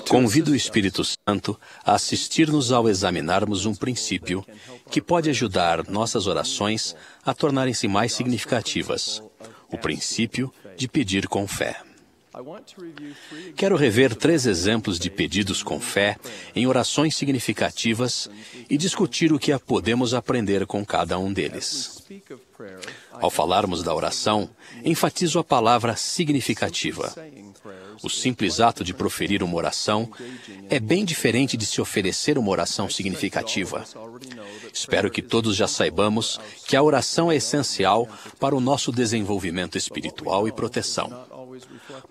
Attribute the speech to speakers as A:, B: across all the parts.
A: Convido o Espírito Santo a assistir-nos ao examinarmos um princípio que pode ajudar nossas orações a tornarem-se mais significativas: o princípio de pedir com fé. Quero rever 3 exemplos de pedidos com fé em orações significativas e discutir o que podemos aprender com cada um deles. Ao falarmos da oração, enfatizo a palavra significativa. O simples ato de proferir uma oração é bem diferente de se oferecer uma oração significativa. Espero que todos já saibamos que a oração é essencial para o nosso desenvolvimento espiritual e proteção.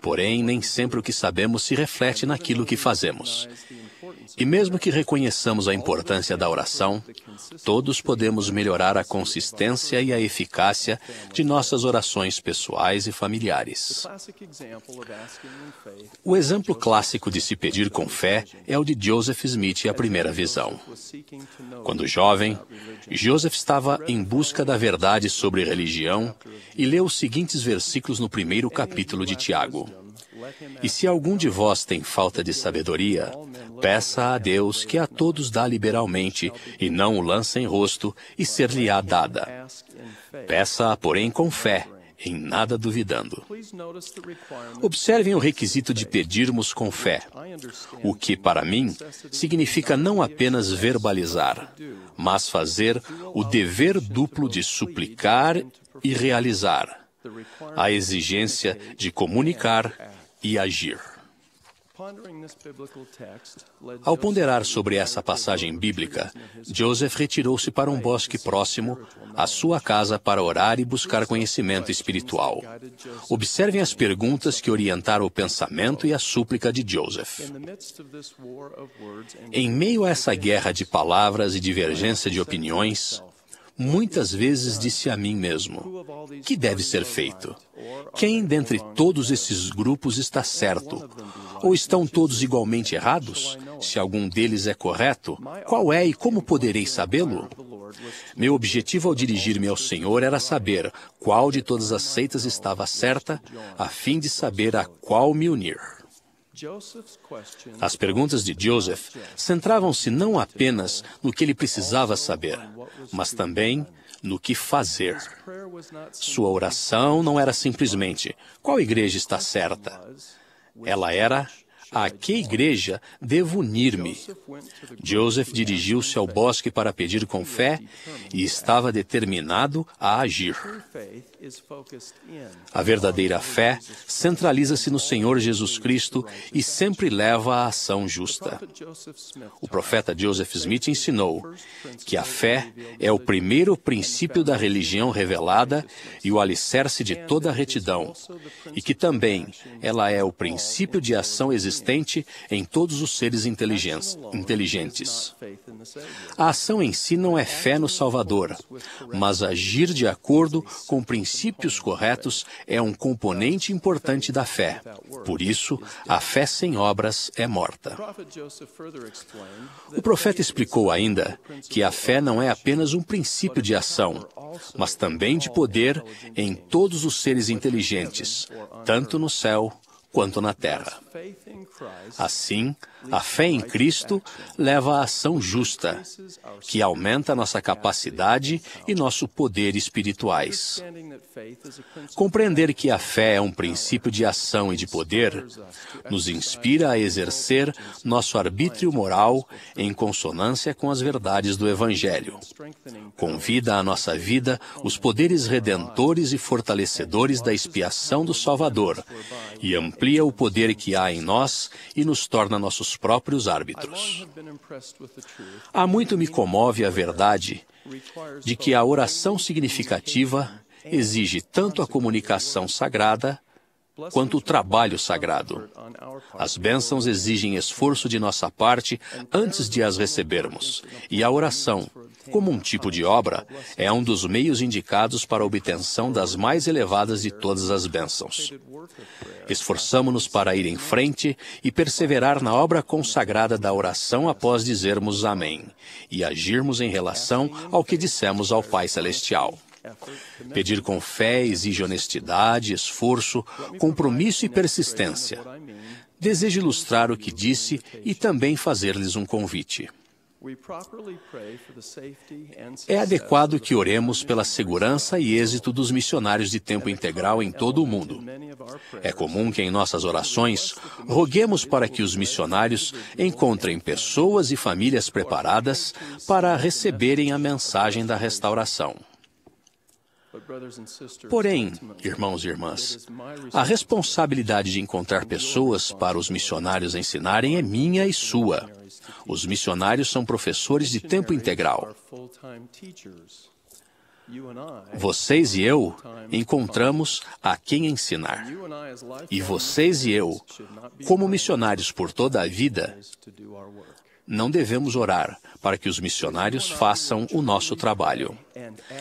A: Porém, nem sempre o que sabemos se reflete naquilo que fazemos. E mesmo que reconheçamos a importância da oração, todos podemos melhorar a consistência e a eficácia de nossas orações pessoais e familiares. O exemplo clássico de se pedir com fé é o de Joseph Smith e a primeira visão. Quando jovem, Joseph estava em busca da verdade sobre religião e leu os seguintes versículos no 1º capítulo de Tiago. E se algum de vós tem falta de sabedoria, peça a Deus, que a todos dá liberalmente, e não o lança em rosto, e ser-lhe-á dada. Peça-a, porém, com fé, em nada duvidando. Observem o requisito de pedirmos com fé, o que, para mim, significa não apenas verbalizar, mas fazer o dever duplo de suplicar e realizar, a exigência de comunicar e agir. Ao ponderar sobre essa passagem bíblica, Joseph retirou-se para um bosque próximo à sua casa para orar e buscar conhecimento espiritual. Observem as perguntas que orientaram o pensamento e a súplica de Joseph. Em meio a essa guerra de palavras e divergência de opiniões, muitas vezes disse a mim mesmo: que deve ser feito? Quem dentre todos esses grupos está certo? Ou estão todos igualmente errados? Se algum deles é correto, qual é e como poderei sabê-lo? Meu objetivo ao dirigir-me ao Senhor era saber qual de todas as seitas estava certa, a fim de saber a qual me unir. As perguntas de Joseph centravam-se não apenas no que ele precisava saber, mas também no que fazer. Sua oração não era simplesmente: qual igreja está certa? Ela era: a que igreja devo unir-me? Joseph dirigiu-se ao bosque para pedir com fé e estava determinado a agir. A verdadeira fé centraliza-se no Senhor Jesus Cristo e sempre leva à ação justa. O profeta Joseph Smith ensinou que a fé é o primeiro princípio da religião revelada e o alicerce de toda a retidão, e que também ela é o princípio de ação existente em todos os seres inteligentes. A ação em si não é fé no Salvador, mas agir de acordo com princípios corretos é um componente importante da fé. Por isso, a fé sem obras é morta. O profeta explicou ainda que a fé não é apenas um princípio de ação, mas também de poder em todos os seres inteligentes, tanto no céu quanto na terra. Assim, a fé em Cristo leva à ação justa, que aumenta nossa capacidade e nosso poder espirituais. Compreender que a fé é um princípio de ação e de poder nos inspira a exercer nosso arbítrio moral em consonância com as verdades do Evangelho. Convida à nossa vida os poderes redentores e fortalecedores da expiação do Salvador e amplia o poder que há em nós e nos torna nossos próprios árbitros. Há muito me comove a verdade de que a oração significativa exige tanto a comunicação sagrada quanto o trabalho sagrado. As bênçãos exigem esforço de nossa parte antes de as recebermos, e a oração, como um tipo de obra, é um dos meios indicados para a obtenção das mais elevadas de todas as bênçãos. Esforçamo-nos para ir em frente e perseverar na obra consagrada da oração após dizermos amém, e agirmos em relação ao que dissemos ao Pai Celestial. Pedir com fé exige honestidade, esforço, compromisso e persistência. desejo ilustrar o que disse e também fazer-lhes um convite. É adequado que oremos pela segurança e êxito dos missionários de tempo integral em todo o mundo. É comum que em nossas orações roguemos para que os missionários encontrem pessoas e famílias preparadas para receberem a mensagem da restauração. Porém, irmãos e irmãs, a responsabilidade de encontrar pessoas para os missionários ensinarem é minha e sua. Os missionários são professores de tempo integral. Vocês e eu encontramos a quem ensinar. E vocês e eu, como missionários por toda a vida, não devemos orar para que os missionários façam o nosso trabalho.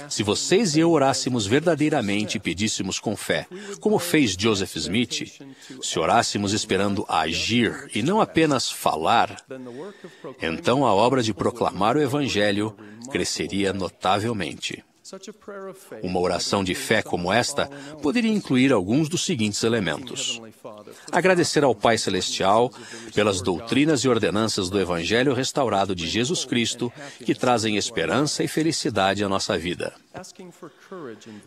A: Se vocês e eu orássemos verdadeiramente e pedíssemos com fé, como fez Joseph Smith, se orássemos esperando agir e não apenas falar, então a obra de proclamar o Evangelho cresceria notavelmente. Uma oração de fé como esta poderia incluir alguns dos seguintes elementos: agradecer ao Pai Celestial pelas doutrinas e ordenanças do Evangelho restaurado de Jesus Cristo, que trazem esperança e felicidade à nossa vida.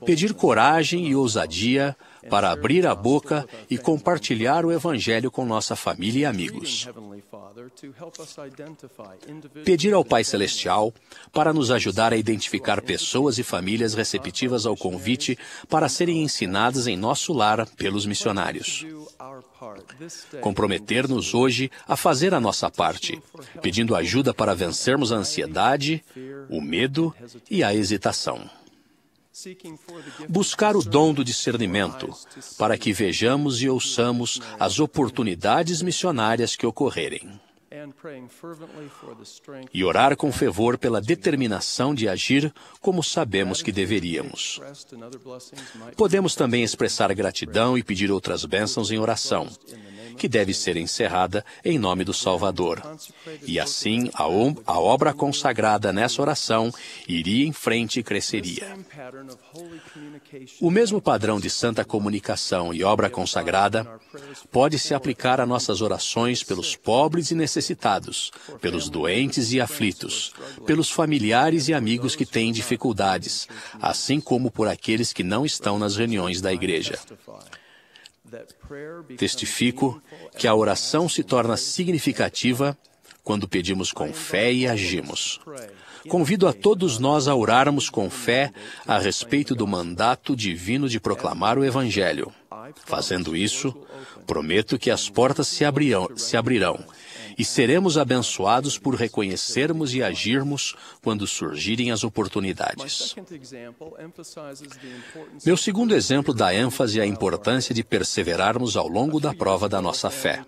A: Pedir coragem e ousadia para abrir a boca e compartilhar o Evangelho com nossa família e amigos. Pedir ao Pai Celestial para nos ajudar a identificar pessoas e famílias receptivas ao convite para serem ensinadas em nosso lar pelos missionários. Comprometer-nos hoje a fazer a nossa parte, pedindo ajuda para vencermos a ansiedade, o medo e a hesitação. Buscar o dom do discernimento, para que vejamos e ouçamos as oportunidades missionárias que ocorrerem. E orar com fervor pela determinação de agir como sabemos que deveríamos. Podemos também expressar gratidão e pedir outras bênçãos em oração, que deve ser encerrada em nome do Salvador. E assim, a obra consagrada nessa oração iria em frente e cresceria. O mesmo padrão de santa comunicação e obra consagrada pode se aplicar a nossas orações pelos pobres e necessitados, pelos doentes e aflitos, pelos familiares e amigos que têm dificuldades, assim como por aqueles que não estão nas reuniões da igreja. Testifico que a oração se torna significativa quando pedimos com fé e agimos. Convido a todos nós a orarmos com fé a respeito do mandato divino de proclamar o Evangelho. Fazendo isso, prometo que as portas se abrirão e seremos abençoados por reconhecermos e agirmos quando surgirem as oportunidades. Meu segundo exemplo dá ênfase à importância de perseverarmos ao longo da prova da nossa fé.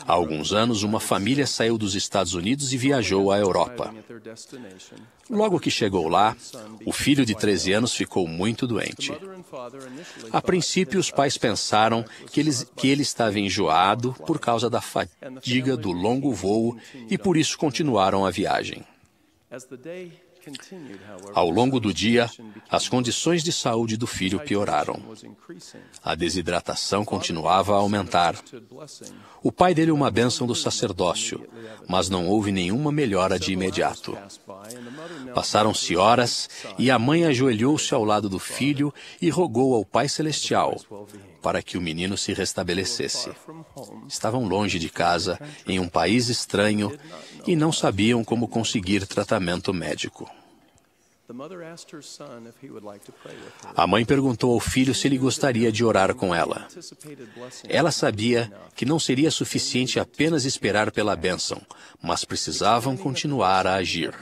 A: Há alguns anos, uma família saiu dos Estados Unidos e viajou à Europa. Logo que chegou lá, o filho de 13 anos ficou muito doente. A princípio, os pais pensaram que ele estava enjoado por causa da fadiga do longo voo e por isso continuaram a viagem. Ao longo do dia, as condições de saúde do filho pioraram. A desidratação continuava a aumentar. O pai deu uma bênção do sacerdócio, mas não houve nenhuma melhora de imediato. Passaram-se horas e a mãe ajoelhou-se ao lado do filho e rogou ao Pai Celestial para que o menino se restabelecesse. Estavam longe de casa, em um país estranho, e não sabiam como conseguir tratamento médico. A mãe perguntou ao filho se ele gostaria de orar com ela. Ela sabia que não seria suficiente apenas esperar pela bênção, mas precisavam continuar a agir.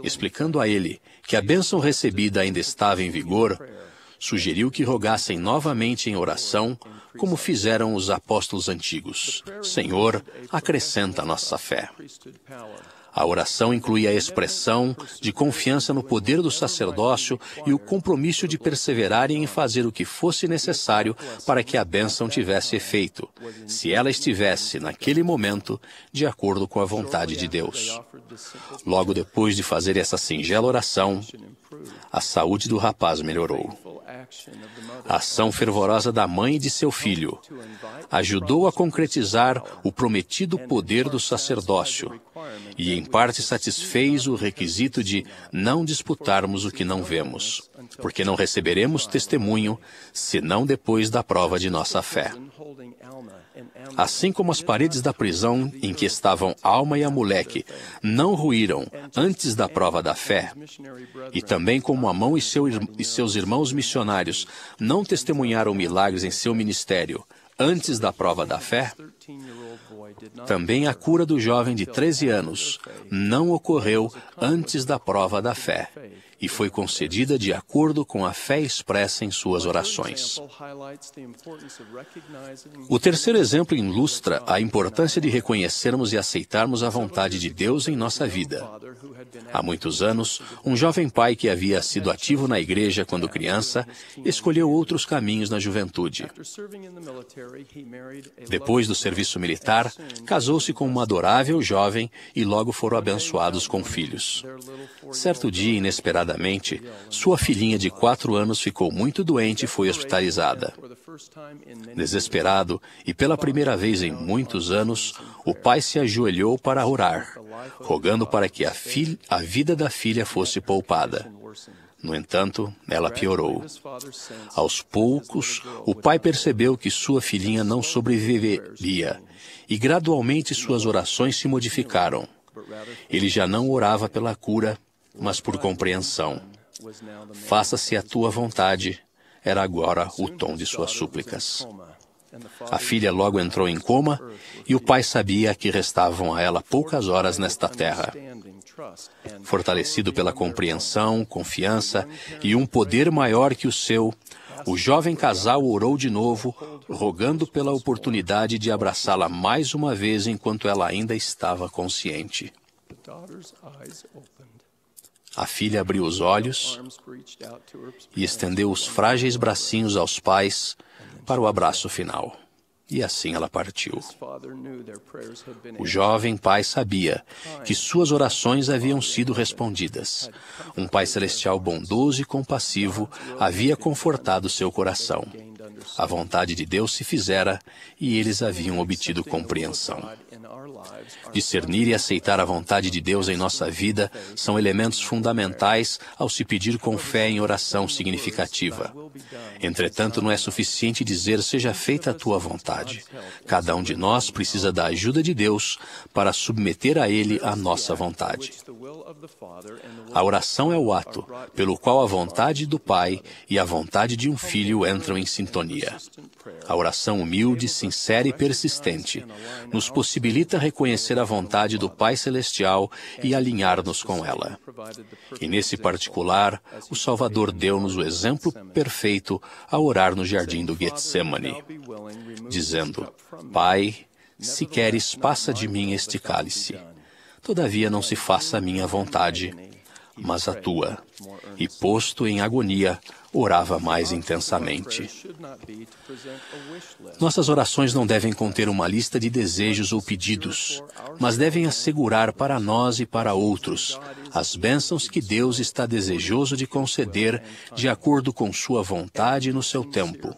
A: Explicando a ele que a bênção recebida ainda estava em vigor, sugeriu que rogassem novamente em oração, como fizeram os apóstolos antigos. Senhor, acrescenta a nossa fé. A oração inclui a expressão de confiança no poder do sacerdócio e o compromisso de perseverarem em fazer o que fosse necessário para que a bênção tivesse efeito, se ela estivesse, naquele momento, de acordo com a vontade de Deus. Logo depois de fazer essa singela oração, a saúde do rapaz melhorou. A ação fervorosa da mãe e de seu filho ajudou a concretizar o prometido poder do sacerdócio e, em parte, satisfez o requisito de não disputarmos o que não vemos, porque não receberemos testemunho senão depois da prova de nossa fé. Assim como as paredes da prisão em que estavam Alma e Amaleque não ruíram antes da prova da fé, e também como Amon e seus irmãos missionários não testemunharam milagres em seu ministério antes da prova da fé, também a cura do jovem de 13 anos não ocorreu antes da prova da fé, e foi concedida de acordo com a fé expressa em suas orações. O terceiro exemplo ilustra a importância de reconhecermos e aceitarmos a vontade de Deus em nossa vida. Há muitos anos, um jovem pai que havia sido ativo na igreja quando criança, escolheu outros caminhos na juventude. Depois do serviço militar, casou-se com uma adorável jovem e logo foram abençoados com filhos. Certo dia, inesperadamente, sua filhinha de 4 anos ficou muito doente e foi hospitalizada. Desesperado, e pela primeira vez em muitos anos, o pai se ajoelhou para orar, rogando para que a vida da filha fosse poupada. No entanto, ela piorou. Aos poucos, o pai percebeu que sua filhinha não sobreviveria, e gradualmente suas orações se modificaram. Ele já não orava pela cura, mas por compreensão. Faça-se a tua vontade, era agora o tom de suas súplicas. A filha logo entrou em coma, e o pai sabia que restavam a ela poucas horas nesta terra. Fortalecido pela compreensão, confiança e um poder maior que o seu, o jovem casal orou de novo, rogando pela oportunidade de abraçá-la mais uma vez enquanto ela ainda estava consciente. A filha abriu os olhos e estendeu os frágeis bracinhos aos pais para o abraço final. E assim ela partiu. O jovem pai sabia que suas orações haviam sido respondidas. Um Pai Celestial bondoso e compassivo havia confortado seu coração. A vontade de Deus se fizera e eles haviam obtido compreensão. Discernir e aceitar a vontade de Deus em nossa vida são elementos fundamentais ao se pedir com fé em oração significativa. Entretanto, não é suficiente dizer seja feita a tua vontade. Cada um de nós precisa da ajuda de Deus para submeter a Ele a nossa vontade. A oração é o ato pelo qual a vontade do Pai e a vontade de um filho entram em sintonia. A oração humilde, sincera e persistente nos possibilita reconhecer a vontade do Pai Celestial e alinhar-nos com ela. E nesse particular, o Salvador deu-nos o exemplo perfeito ao orar no jardim do Getsemane, dizendo: Pai, se queres, passa de mim este cálice. Todavia não se faça a minha vontade, mas a tua. E posto em agonia, orava mais intensamente. Nossas orações não devem conter uma lista de desejos ou pedidos, mas devem assegurar para nós e para outros as bênçãos que Deus está desejoso de conceder de acordo com sua vontade e no seu tempo.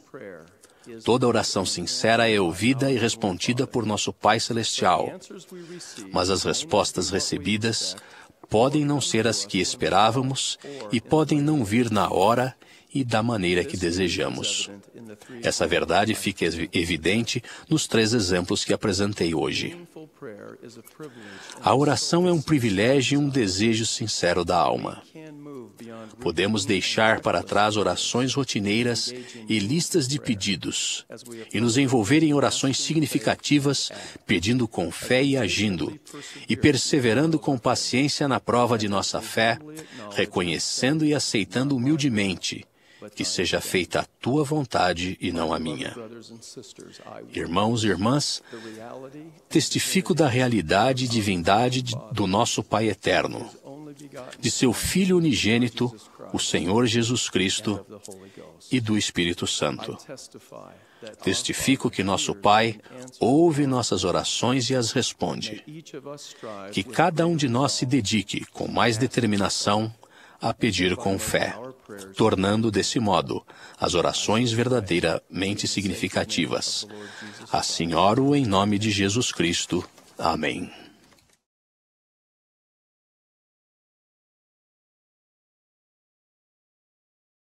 A: Toda oração sincera é ouvida e respondida por nosso Pai Celestial, mas as respostas recebidas podem não ser as que esperávamos e podem não vir na hora e da maneira que desejamos. Essa verdade fica evidente nos 3 exemplos que apresentei hoje. A oração é um privilégio e um desejo sincero da alma. Podemos deixar para trás orações rotineiras e listas de pedidos e nos envolver em orações significativas, pedindo com fé e agindo, e perseverando com paciência na prova de nossa fé, reconhecendo e aceitando humildemente que seja feita a tua vontade e não a minha. Irmãos e irmãs, testifico da realidade e divindade do nosso Pai eterno, de seu Filho unigênito, o Senhor Jesus Cristo, e do Espírito Santo. Testifico que nosso Pai ouve nossas orações e as responde. Que cada um de nós se dedique com mais determinação a pedir com fé. tornando, desse modo, as orações verdadeiramente significativas. Assim oro em nome de Jesus Cristo. Amém.